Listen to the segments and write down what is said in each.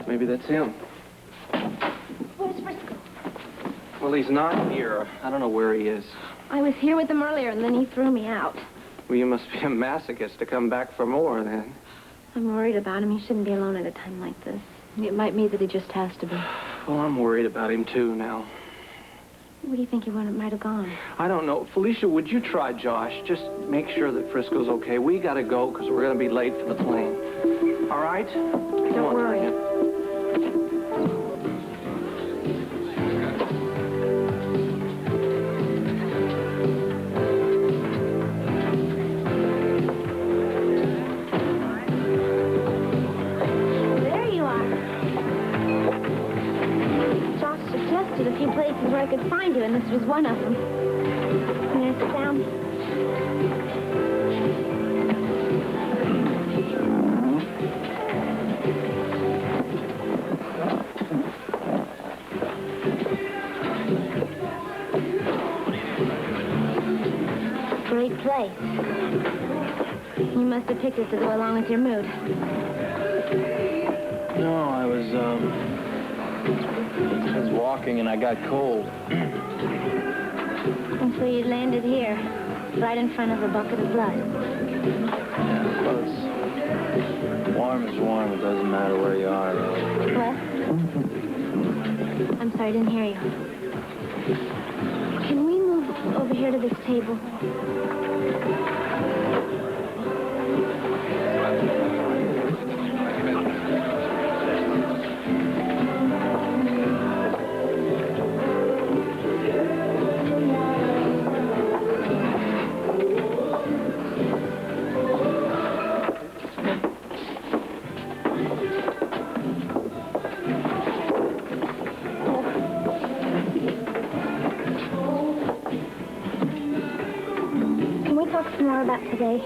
Maybe that's him. Where's Frisco? Well, he's not here. I don't know where he is. I was here with him earlier, and then he threw me out. Well, you must be a masochist to come back for more, then. I'm worried about him. He shouldn't be alone at a time like this. It might mean that he just has to be. Well, I'm worried about him, too, now. Where do you think he might have gone? I don't know. Felicia, would you try Josh? Just make sure that Frisco's okay. We gotta go, because we're gonna be late for the plane. All right? Don't worry. A few places where I could find you, and this was one of them. Can you sit down? Great place. You must have picked it to go along with your mood. No, I was walking and I got cold. And so you landed here, right in front of a bucket of blood. Yeah, well, it's warm is warm. It doesn't matter where you are, really. What? I'm sorry, I didn't hear you. Can we move over here to this table? About today.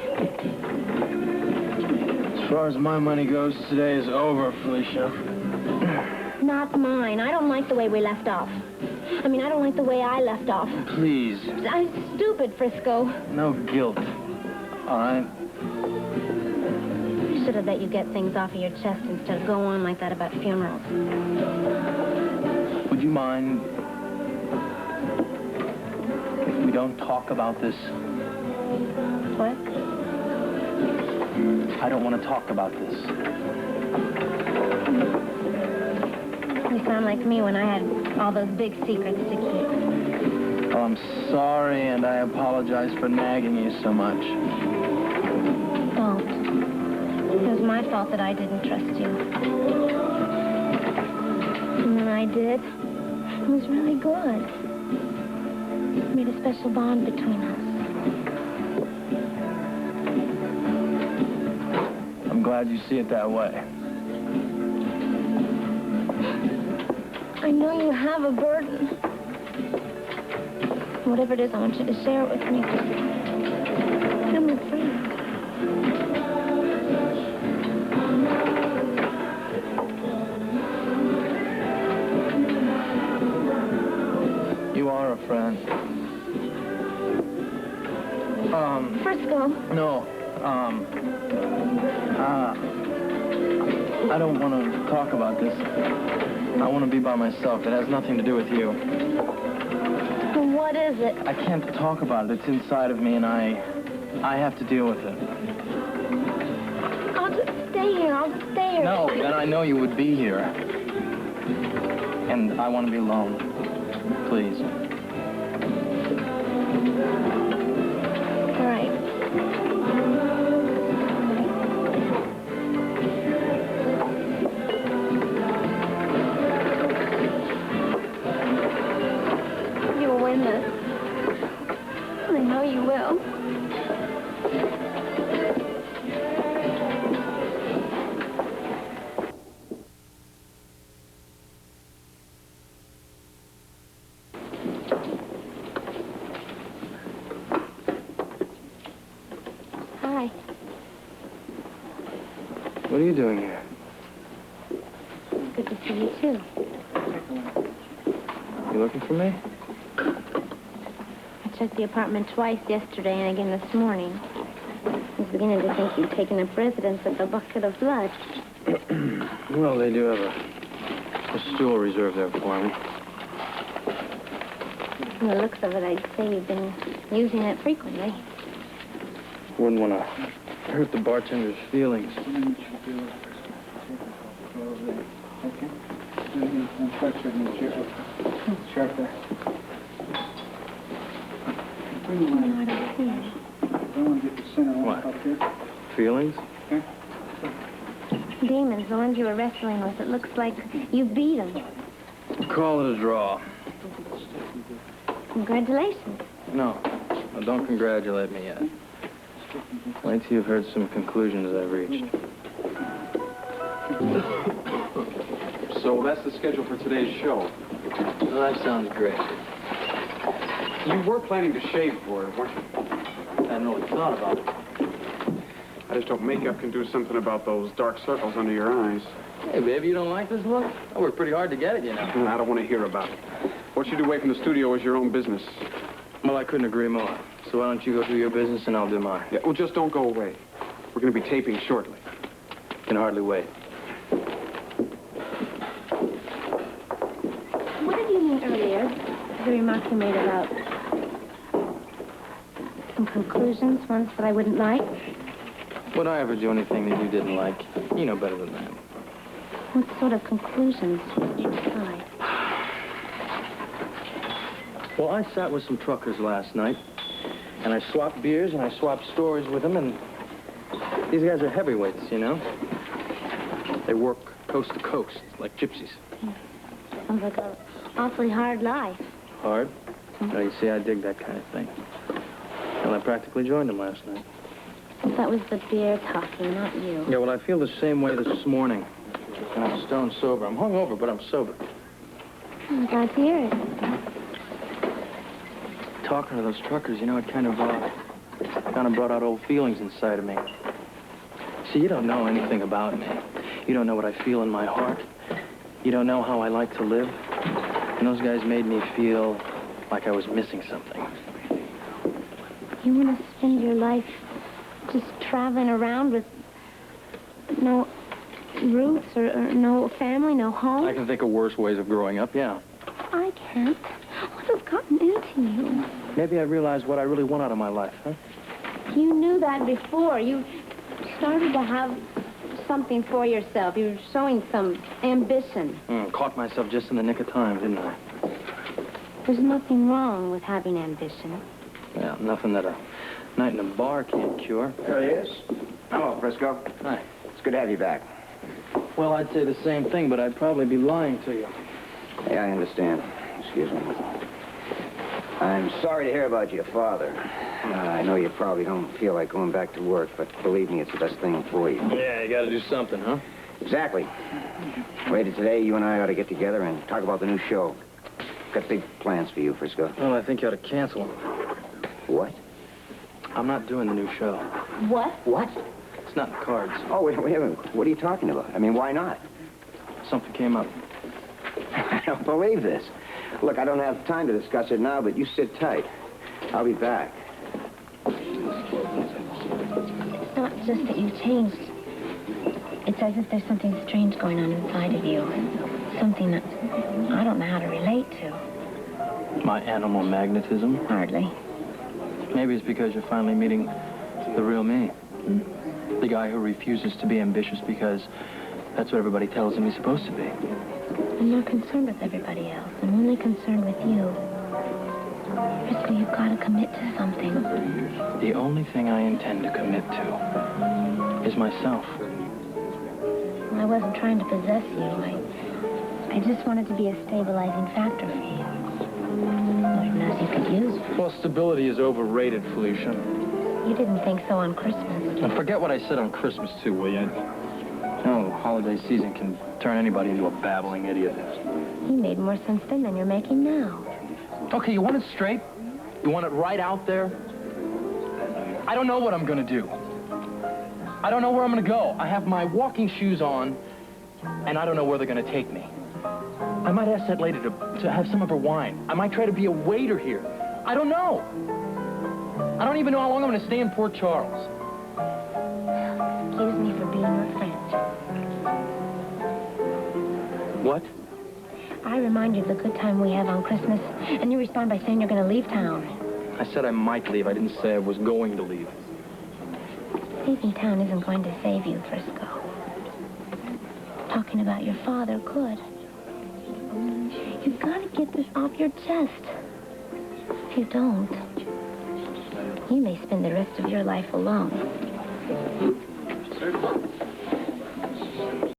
As far as my money goes, today is over, Felicia. Not mine. I don't like the way we left off. I mean, I don't like the way I left off. Please. I'm stupid, Frisco. No guilt. All right? I should have let you get things off of your chest instead of go on like that about funerals. Would you mind if we don't talk about this? What? I don't want to talk about this. You sound like me when I had all those big secrets to keep. Well, I'm sorry, and I apologize for nagging you so much. Don't. It was my fault that I didn't trust you. And when I did, it was really good. It made a special bond between us. I'm glad you see it that way. I know you have a burden. Whatever it is, I want you to share it with me. I'm your friend. You are a friend. Frisco. No, I don't want to talk about this. I want to be by myself. It has nothing to do with you. What is it? I can't talk about it. It's inside of me, and I have to deal with it. I'll just stay here. I'll just stay here. No, then I know you would be here. And I want to be alone. Please. All right. You'll win this. I know you will. Hi. What are you doing here? Good to see you, too. You looking for me? I checked the apartment twice yesterday and again this morning. I was beginning to think you'd taken up residence at the bucket of blood. Well, they do have a stool reserved there for me. From the looks of it, I'd say you've been using it frequently. Wouldn't want to hurt the bartender's feelings. What? Feelings? Demons, the ones you were wrestling with, it looks like you beat them. Call it a draw. Congratulations. No, don't congratulate me yet. Wait till you've heard some conclusions I've reached. So that's the schedule for today's show. Well, that sounds great. You were planning to shave for it, weren't you? I hadn't really thought about it. I just hope makeup can do something about those dark circles under your eyes. Hey, baby, you don't like this look? I worked pretty hard to get it, you know. I don't want to hear about it. What you do away from the studio is your own business. Well, I couldn't agree more. So why don't you go do your business and I'll do mine? Yeah, well, just don't go away. We're going to be taping shortly. Can hardly wait. What did you mean earlier? The remark you made about some conclusions, ones that I wouldn't like? Would I ever do anything that you didn't like? You know better than that. What sort of conclusions did you decide? Well, I sat with some truckers last night, and I swapped beers and I swapped stories with them, and these guys are heavyweights, you know? They work coast to coast, like gypsies. Sounds like an awfully hard life. Hard? Well, you see, I dig that kind of thing. Well, I practically joined them last night. Well, that was the beer talking, not you. Yeah, well, I feel the same way this morning. And I'm stone sober. I'm hungover, but I'm sober. I'm glad to hear it. Talking to those truckers, you know, it kind of brought out old feelings inside of me. See, you don't know anything about me. You don't know what I feel in my heart. You don't know how I like to live. And those guys made me feel like I was missing something. You want to spend your life just traveling around with no roots or no family, no home? I can think of worse ways of growing up, yeah. I can't. What has gotten into you? Maybe I realized what I really want out of my life, huh? You knew that before. You started to have something for yourself. You were showing some ambition. Caught myself just in the nick of time, didn't I? There's nothing wrong with having ambition. Yeah, nothing that a night in a bar can't cure. There he is. Hello, Frisco. Hi. It's good to have you back. Well, I'd say the same thing, but I'd probably be lying to you. Yeah, I understand. Excuse me. I'm sorry to hear about your father. I know you probably don't feel like going back to work, but believe me, it's the best thing for you. Yeah, you gotta do something, huh? Exactly. Later today, you and I ought to get together and talk about the new show. Got big plans for you, Frisco. Well, I think you ought to cancel. What? I'm not doing the new show. What? What? It's not in the cards. Oh, wait a minute. What are you talking about? I mean, why not? Something came up. I don't believe this. Look, I don't have time to discuss it now, but you sit tight. I'll be back. It's not just that you've changed. It's as if there's something strange going on inside of you. Something that I don't know how to relate to. My animal magnetism? Hardly. Maybe it's because you're finally meeting the real me. The guy who refuses to be ambitious because that's what everybody tells him he's supposed to be. I'm not concerned with everybody else. I'm only concerned with you. Frisco, you've got to commit to something. The only thing I intend to commit to is myself. Well, I wasn't trying to possess you. I just wanted to be a stabilizing factor for you. Not enough you could use. Well, stability is overrated, Felicia. You didn't think so on Christmas. And forget what I said on Christmas, too, will you? Oh, holiday season can turn anybody into a babbling idiot. You made more sense then than you're making now. Okay, you want it straight? You want it right out there? I don't know what I'm gonna do. I don't know where I'm gonna go. I have my walking shoes on, and I don't know where they're gonna take me. I might ask that lady to have some of her wine. I might try to be a waiter here. I don't know. I don't even know how long I'm gonna stay in Port Charles. Excuse me for being your friend. What? I remind you of the good time we have on Christmas, and you respond by saying you're going to leave town. I said I might leave. I didn't say I was going to leave. Leaving town isn't going to save you, Frisco. Talking about your father could. You've got to get this off your chest. If you don't, you may spend the rest of your life alone.